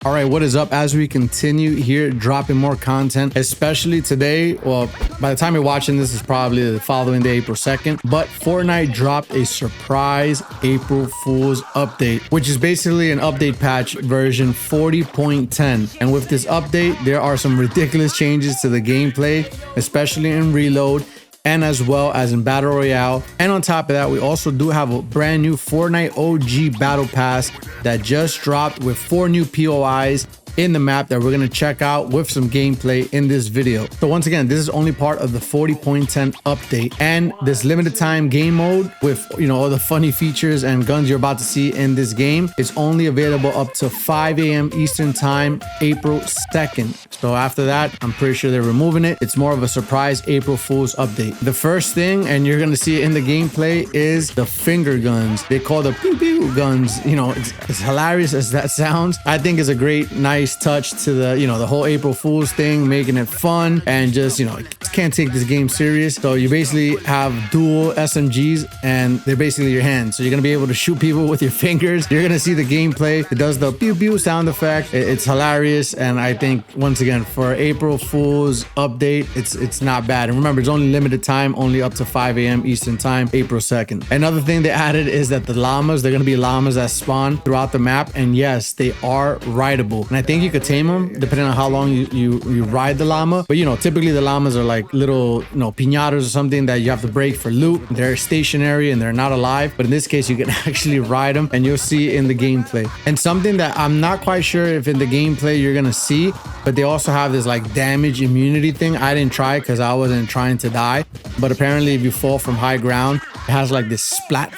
All right, what is up? As we continue here dropping more content, especially today, well, by the time you're watching this is probably the following day, April 2nd, but Fortnite dropped a surprise April Fools update, which is basically an update patch version 40.10. And with this update, there are some ridiculous changes to the gameplay, especially in Reload, and as well as in Battle Royale. And on top of that, we also do have a brand new Fortnite OG Battle Pass that just dropped with 4 new POIs in the map that we're going to check out with some gameplay in this video. So once again, this is only part of the 40.10 update, and this limited time game mode with, you know, all the funny features and guns you're about to see in this game is only available up to 5 a.m. Eastern time, April 2nd. So after that, I'm pretty sure they're removing it. It's more of a surprise April Fools update. The first thing, and you're going to see it in the gameplay, is the finger guns. They call the PEW PEW guns. You know, it's hilarious as that sounds. I think it's a great, nice touch to the, you know, the whole April Fools thing, making it fun and just, you know, can't take this game serious. So you basically have dual SMGs and they're basically your hands. So you're going to be able to shoot people with your fingers. You're going to see the gameplay. It does the pew pew sound effect. It's hilarious. And I think once again, for April Fools update, it's not bad. And remember, it's only limited time, only up to 5 a.m. Eastern time, April 2nd. Another thing they added is that the llamas, they're going to be llamas that spawn throughout the map. And yes, they are rideable. And I think you could tame them depending on how long you ride the llama. But you know, typically the llamas are like little, you know, piñatas or something that you have to break for loot. They're stationary and they're not alive. But in this case, you can actually ride them, and you'll see in the gameplay. And something that I'm not quite sure if in the gameplay you're gonna see, but they also have this like damage immunity thing. I didn't try it because I wasn't trying to die. But apparently if you fall from high ground, it has like this splat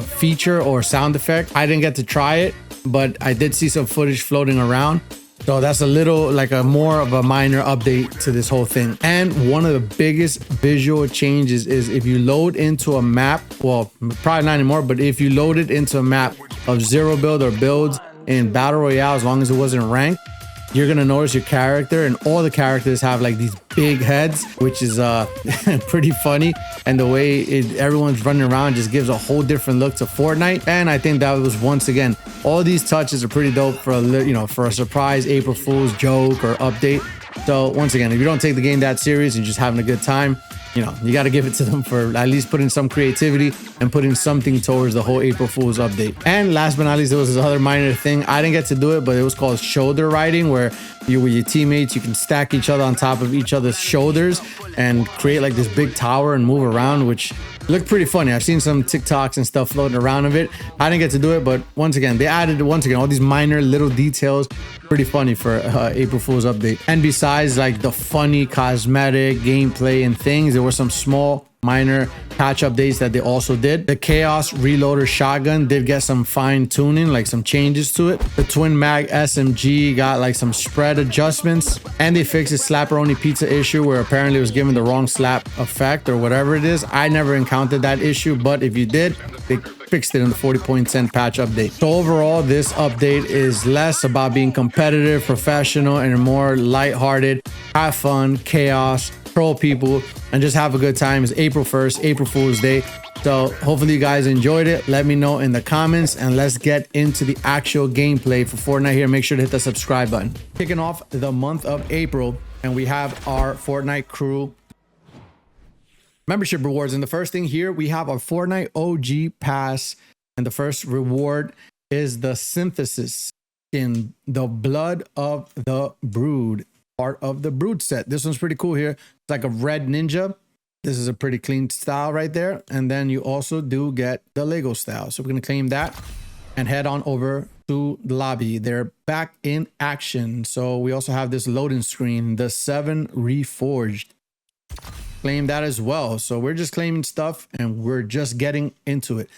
feature or sound effect. I didn't get to try it, but I did see some footage floating around. So that's a little like a more of a minor update to this whole thing. And one of the biggest visual changes is if you load into a map, well, probably not anymore, but if you load it into a map of zero build or builds in Battle Royale, as long as it wasn't ranked, you're gonna notice your character, and all the characters have like these big heads, which is pretty funny. And the way everyone's running around just gives a whole different look to Fortnite. And I think that was, once again, all these touches are pretty dope for a, you know, for a surprise April Fool's joke or update. So once again, if you don't take the game that serious and just having a good time, you know, you got to give it to them for at least putting some creativity and putting something towards the whole April Fool's update. And last but not least, there was this other minor thing. I didn't get to do it, but it was called shoulder riding, where you with your teammates, you can stack each other on top of each other's shoulders and create like this big tower and move around, which looked pretty funny. I've seen some TikToks and stuff floating around of it. I didn't get to do it, but once again, they added all these minor little details. Pretty funny for April Fool's update. And besides like the funny cosmetic gameplay and things, there were some small minor patch updates that they also did. The Chaos Reloader shotgun did get some fine tuning, like some changes to it. The Twin Mag SMG got like some spread adjustments, and they fixed the slapperoni pizza issue where apparently it was given the wrong slap effect or whatever it is. I never encountered that issue, but if you did, they fixed it in the 40.10 patch update. So overall, this update is less about being competitive, professional, and more lighthearted, have fun, chaos, troll people, and just have a good time. It's April 1st, April Fool's Day. So hopefully you guys enjoyed it. Let me know in the comments, and let's get into the actual gameplay for Fortnite here. Make sure to hit the subscribe button. Kicking off the month of April, and we have our Fortnite crew membership rewards. And the first thing here, we have our Fortnite OG Pass, and the first reward is the synthesis in the Blood of the Brood, part of the Brood set. This one's pretty cool here. It's like a red ninja. This is a pretty clean style right there. And then you also do get the Lego style. So we're going to claim that and head on over to the lobby. They're back in action. So we also have this loading screen, the 7 Reforged. Claim that as well. So we're just claiming stuff and we're just getting into it.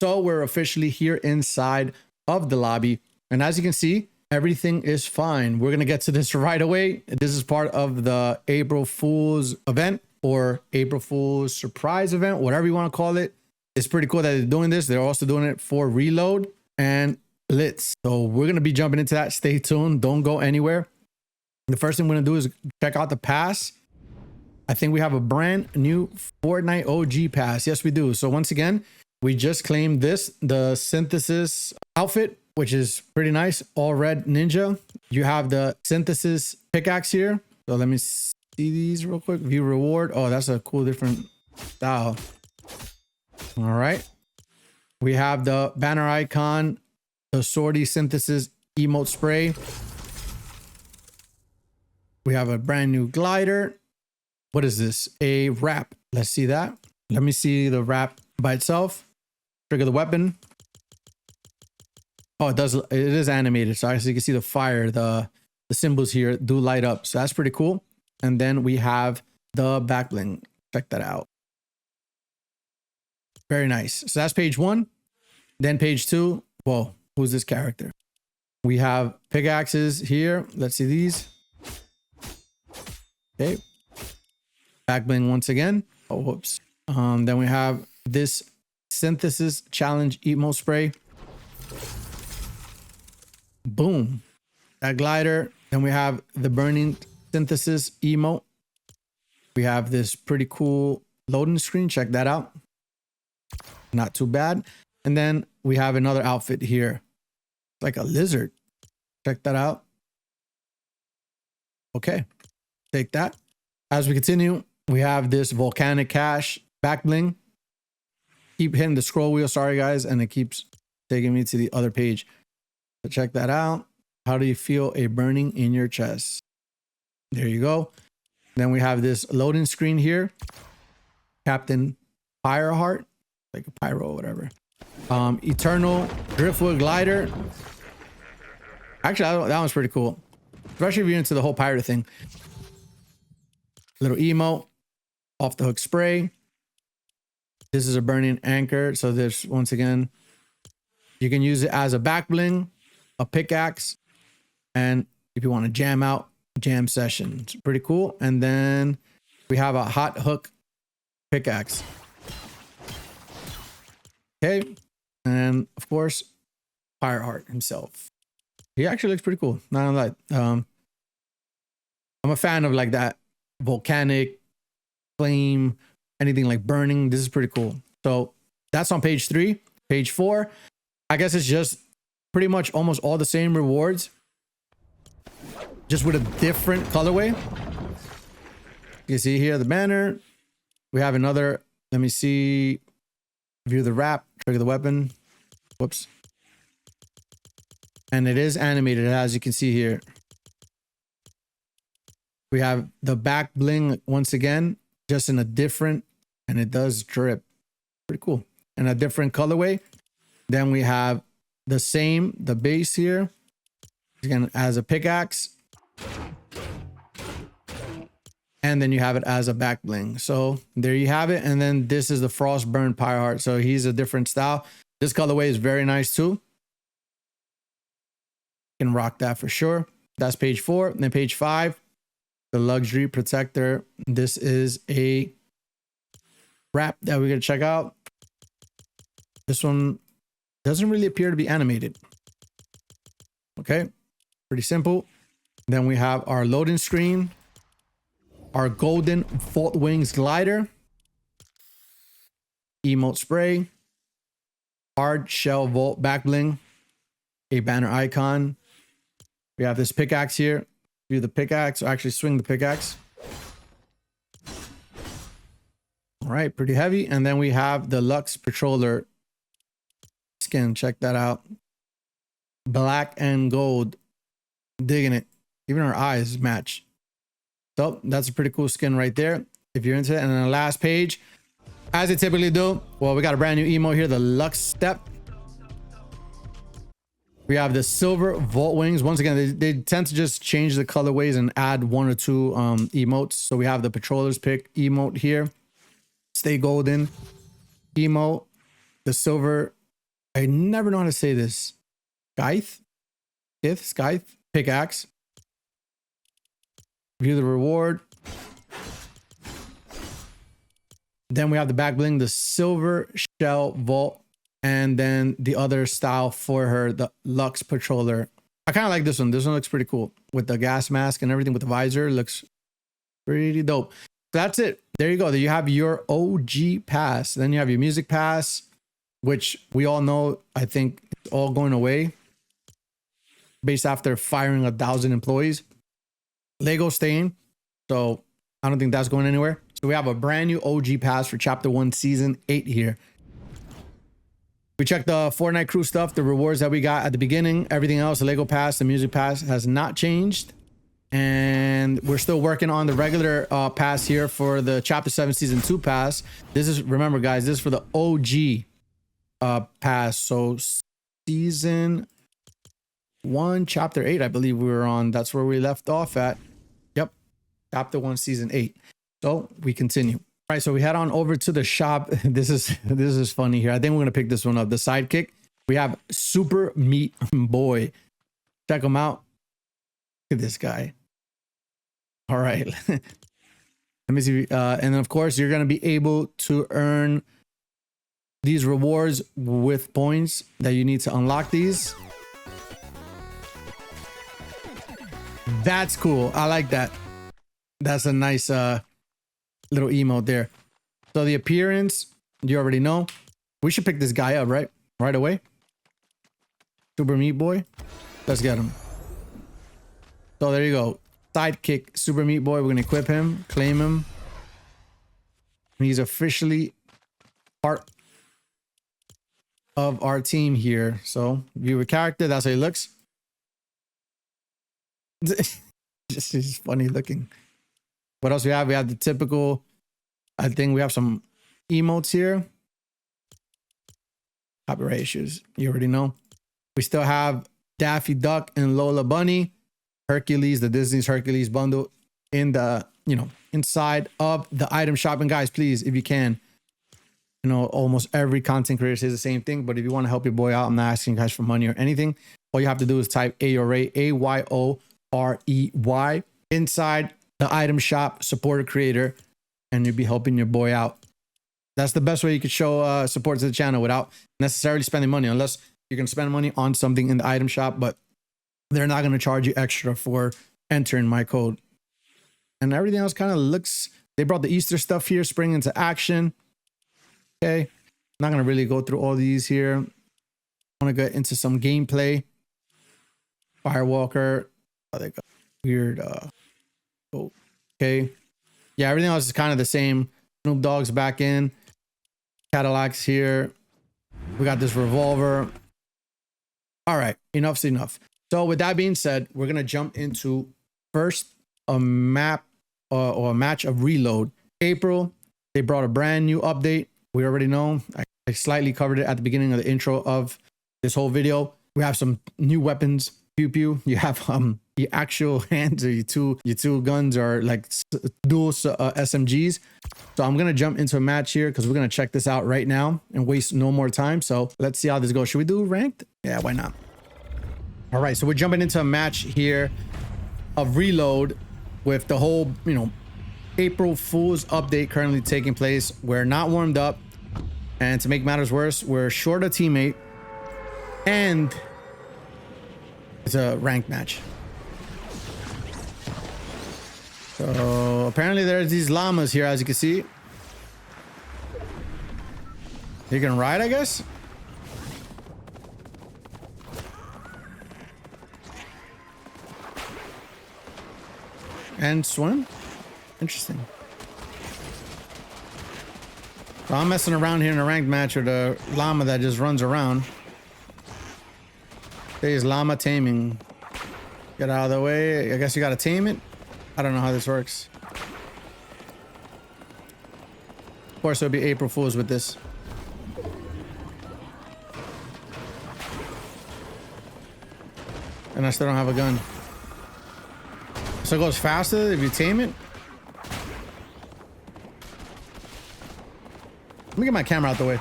So we're officially here inside of the lobby. And as you can see, everything is fine. We're going to get to this right away. This is part of the April Fool's event or April Fool's surprise event, whatever you want to call it. It's pretty cool that they're doing this. They're also doing it for Reload and Blitz. So we're going to be jumping into that. Stay tuned. Don't go anywhere. The first thing we're going to do is check out the pass. I think we have a brand new Fortnite OG pass. Yes, we do. So once again, we just claimed this, the synthesis outfit. which is pretty nice. All red ninja. You have the synthesis pickaxe here. So let me see these real quick. View reward. Oh, that's a cool different style. All right. We have the banner icon, the sortie synthesis emote spray. We have a brand new glider. What is this? A wrap. Let's see that. Let me see the wrap by itself. Trigger the weapon. Oh, it does. It is animated. So actually you can see the fire, the symbols here do light up. So that's pretty cool. And then we have the back bling. Check that out. Very nice. So that's page 1. Then page 2. Whoa, who's this character? We have pickaxes here. Let's see these. Okay. Back bling once again. Oh, whoops. Then we have this synthesis challenge emote spray. Boom. That glider. Then we have the burning synthesis emote. We have this pretty cool loading screen. Check that out. Not too bad. And then we have another outfit here. Like a lizard. Check that out. Okay. Take that. As we continue, we have this volcanic cache back bling. Keep hitting the scroll wheel. Sorry, guys. And it keeps taking me to the other page. So check that out. How do you feel a burning in your chest? There you go. Then we have this loading screen here. Captain Pyreheart. Like a pyro or whatever. Eternal driftwood glider. Actually, that one's pretty cool. Especially if you're into the whole pirate thing. Little emote. Off the hook spray. This is a burning anchor. So there's, once again, you can use it as a back bling, a pickaxe, and if you want to jam out, jam session. It's pretty cool. And then we have a hot hook pickaxe. Okay. And of course, Pyreheart himself. He actually looks pretty cool. Not gonna lie. I'm a fan of like that volcanic flame, anything like burning. This is pretty cool. So that's on page 3. Page 4, I guess it's just pretty much almost all the same rewards, just with a different colorway. You can see here the banner. We have another. Let me see. View the wrap. Trigger the weapon. Whoops. And it is animated, as you can see here. We have the back bling once again, just in a different, and it does drip. Pretty cool. And a different colorway. Then we have the same, the base here, again as a pickaxe. And then you have it as a back bling. So there you have it. And then this is the Frostburn Pyreheart. So he's a different style. This colorway is very nice too. You can rock that for sure. That's page 4. And then page 5, the luxury protector. This is a wrap that we're going to check out. This one doesn't really appear to be animated. Okay. Pretty simple. Then we have our loading screen. Our golden Vault Wings glider, emote spray, hard shell vault back bling, a banner icon. We have this pickaxe here. View the pickaxe, or actually swing the pickaxe. All right, pretty heavy. And then we have the Lux Patroller skin. Check that out. Black and gold. Digging it. Even our eyes match. So that's a pretty cool skin right there, if you're into it. And then the last page, as they typically do, well, we got a brand new emote here, the Lux Step. We have the silver Vault Wings. Once again, they tend to just change the colorways and add 1 or 2 emotes. So we have the Patroller's Pick emote here. Stay golden emote. The silver, I never know how to say this. Scythe pickaxe. View the reward. Then we have the back bling, the silver shell vault, and then the other style for her, the Lux Patroller. I kind of like this one. This one looks pretty cool with the gas mask and everything with the visor. Looks pretty dope. So that's it. There you go. There you have your OG pass. Then you have your music pass, which we all know, I think it's all going away. based after firing 1,000 employees. Lego staying, so I don't think that's going anywhere. So we have a brand new OG pass for Chapter 1 Season 8 here. We checked the Fortnite crew stuff, the rewards that we got at the beginning. Everything else, the Lego pass, the music pass has not changed. And we're still working on the regular pass here for the Chapter 7 Season 2 pass. This is, remember guys, this is for the OG pass. So Season 1, Chapter 8, I believe we were on. That's where we left off at. Yep, Chapter 1, Season 8. So we continue. All right, so we head on over to the shop. This is funny here. I think we're gonna pick this one up. The sidekick. We have Super Meat Boy. Check him out. Look at this guy. All right. Let me see. And then of course you're gonna be able to earn these rewards with points that you need to unlock these. That's cool. I like that. That's a nice little emote there. So the appearance, you already know. We should pick this guy up right away. Super Meat Boy. Let's get him. So there you go. Sidekick Super Meat Boy. We're gonna equip him, claim him. He's officially part of our team here. So view a character. That's how he looks. Just funny looking. What else we have? We have the typical, I think we have some emotes here. Copyright issues. You already know. We still have Daffy Duck and Lola Bunny. Hercules, the Disney's Hercules bundle in the, inside of the item shop. And guys, please, if you can, almost every content creator says the same thing. But if you want to help your boy out, I'm not asking you guys for money or anything. All you have to do is type AYOREY, AYOREY inside the item shop, support a creator, and you'll be helping your boy out. That's the best way you could show support to the channel without necessarily spending money, unless you can spend money on something in the item shop, but they're not going to charge you extra for entering my code. And everything else kind of looks, they brought the Easter stuff here, spring into action. Okay. Not going to really go through all these here. I want to get into some gameplay. Firewalker. Oh, they got weird, okay. Yeah, everything else is kind of the same. Snoop Dogg's back in. Cadillac's here. We got this revolver. All right, enough's enough. So with that being said, we're gonna jump into first a map or a match of Reload. April, they brought a brand new update. We already know. I slightly covered it at the beginning of the intro of this whole video. We have some new weapons. Pew pew. You have the actual hands, or your two guns are like dual SMGs. So I'm gonna jump into a match here because we're gonna check this out right now and waste no more time. So let's see how this goes. Should we do ranked? Yeah, why not? All right, so we're jumping into a match here of Reload with the whole, April Fools update currently taking place. We're not warmed up, and to make matters worse, we're short a teammate, and it's a ranked match. So apparently there's these llamas here, as you can see. You can ride, I guess. And swim. Interesting. So I'm messing around here in a ranked match with a llama that just runs around. There's llama taming. Get out of the way. I guess you gotta tame it. I don't know how this works. Of course, there'll be April Fools with this. And I still don't have a gun. So it goes faster if you tame it. Let me get my camera out the way.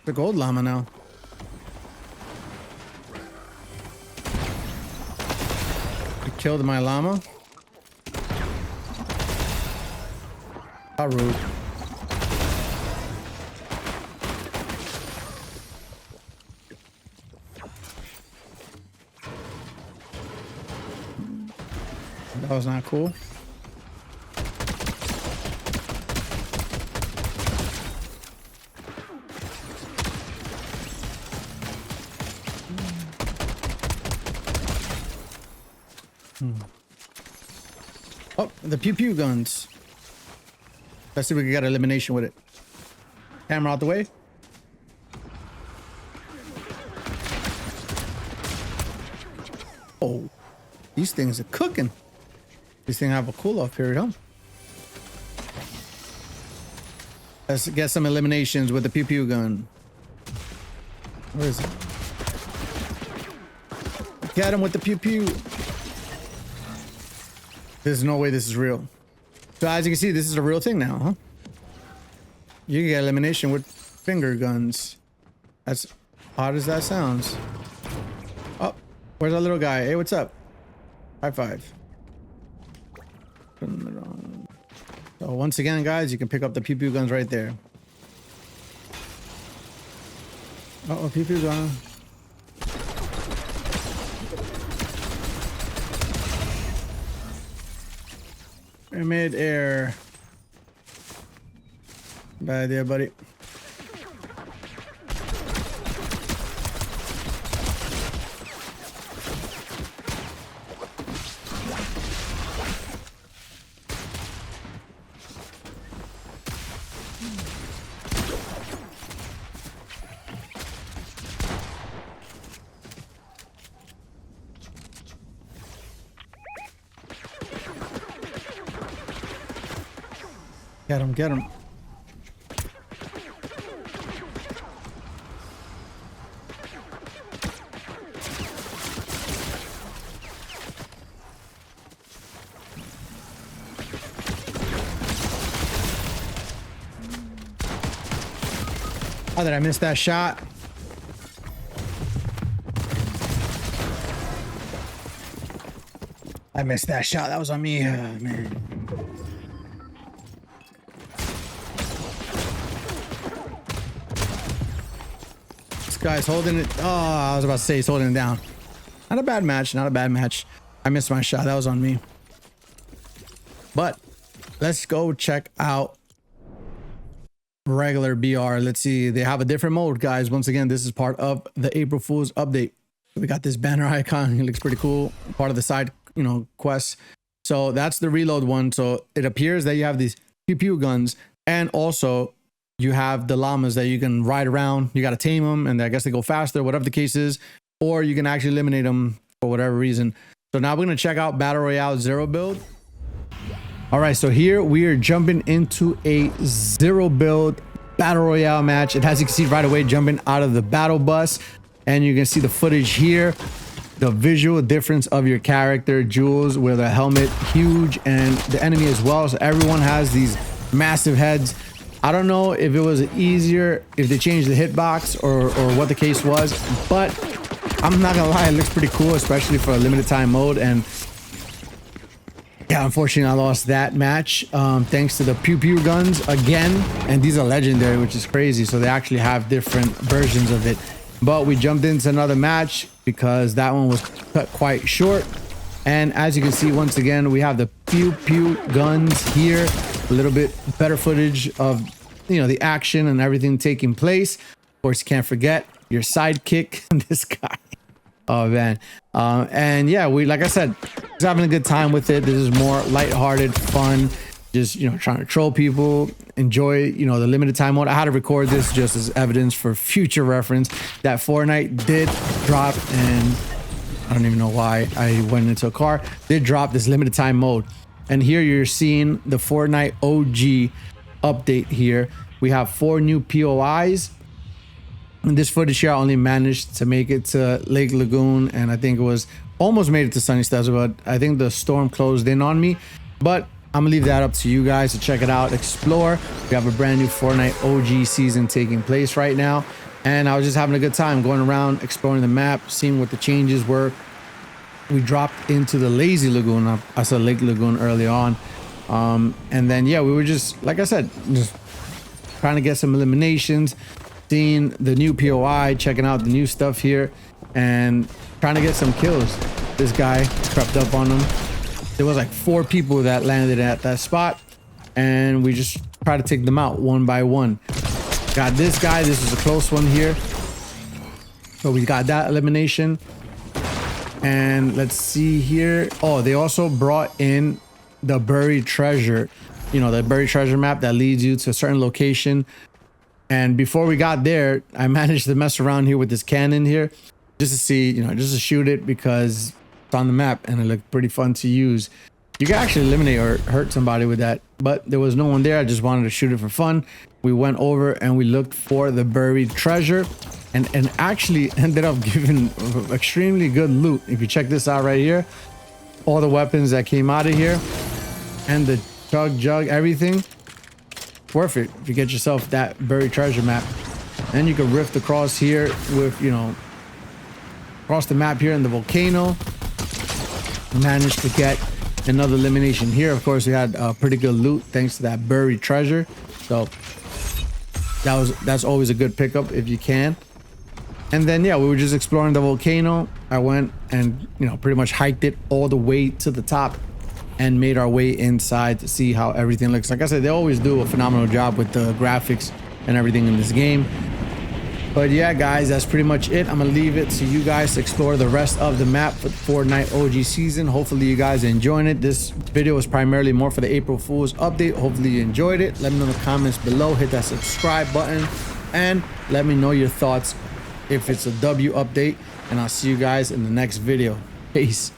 The gold llama now. I killed my llama. How rude. That was not cool. Oh, the pew pew guns. Let's see if we can get elimination with it. Camera out the way. Oh, these things are cooking. These things have a cool off period, huh? Let's get some eliminations with the pew pew gun. Where is it? Get him with the pew pew. There's no way this is real. So as you can see, this is a real thing now, huh? You can get elimination with finger guns. That's odd as that sounds. Oh, where's our little guy? Hey, what's up? High five. So once again, guys, you can pick up the pew pew guns right there. Uh-oh, pew pew gun. Mid-air. Bad idea, buddy. Get him, get him. Oh, did I miss that shot? I missed that shot. That was on me. Oh, man. Guy's holding it. Oh, I was about to say he's holding it down. Not a bad match. Not a bad match. I missed my shot. That was on me. But let's go check out regular BR. Let's see. They have a different mode, guys. Once again, this is part of the April Fools update. We got this banner icon. It looks pretty cool. Part of the side, quests. So that's the reload one. So it appears that you have these pew pew guns, and also you have the llamas that you can ride around. You got to tame them, and I guess they go faster, whatever the case is, or you can actually eliminate them for whatever reason. So now we're going to check out Battle Royale Zero build. All right, so here we are jumping into a Zero build Battle Royale match. And as you can see right away, jumping out of the battle bus, and you can see the footage here, the visual difference of your character, Jules with a helmet, huge, and the enemy as well. So everyone has these massive heads. I don't know if it was easier if they changed the hitbox or what the case was, but I'm not gonna lie, it looks pretty cool, especially for a limited time mode. And yeah, unfortunately I lost that match thanks to the pew pew guns again, and these are legendary, which is crazy. So they actually have different versions of it, but we jumped into another match because that one was cut quite short. And as you can see, once again, we have the pew pew guns here. A little bit better footage of the action and everything taking place. Of course, you can't forget your sidekick, this guy. Oh man. And yeah, like I said, just having a good time with it. This is more lighthearted fun, just trying to troll people, enjoy the limited time mode. I had to record this just as evidence for future reference that Fortnite did drop, and I don't even know why I went into a car. Did drop this limited time mode. And here you're seeing the Fortnite OG update here. We have 4 new POIs. And this footage here, I only managed to make it to Lake Lagoon, and I think it was almost made it to Sunny Steps, but I think the storm closed in on me. But I'm gonna leave that up to you guys to check it out, explore. We have a brand new Fortnite OG season taking place right now, and I was just having a good time going around, exploring the map, seeing what the changes were. We dropped into the lazy lagoon. I said Lake Lagoon early on, and then yeah, we were just, like I said, just trying to get some eliminations, seeing the new POI, checking out the new stuff here, and trying to get some kills. This guy crept up on him. There was like 4 people that landed at that spot, and we just try to take them out one by one. Got this guy. This was a close one here, so we got that elimination. And let's see here. Oh, they also brought in the buried treasure, you know, the buried treasure map that leads you to a certain location. And before we got there, I managed to mess around here with this cannon here just to see, you know, just to shoot it because it's on the map and it looked pretty fun to use. You can actually eliminate or hurt somebody with that, but there was no one there. I just wanted to shoot it for fun. We went over and we looked for the buried treasure and actually ended up giving extremely good loot. If you check this out right here, all the weapons that came out of here and the jug, everything. Worth it if you get yourself that buried treasure map. And you can rift across here with, you know, across the map here in the volcano. Managed to get another elimination here. Of course, we had pretty good loot thanks to that buried treasure. So that's always a good pickup if you can. And then yeah, we were just exploring the volcano. I went and, you know, pretty much hiked it all the way to the top and made our way inside to see how everything looks. Like I said, they always do a phenomenal job with the graphics and everything in this game. But yeah, guys, that's pretty much it. I'm gonna leave it to you guys to explore the rest of the map for the Fortnite OG season. Hopefully you guys enjoying it. This video was primarily more for the April Fools update. Hopefully you enjoyed it. Let me know in the comments below. Hit that subscribe button and let me know your thoughts if it's a W update. And I'll see you guys in the next video. Peace.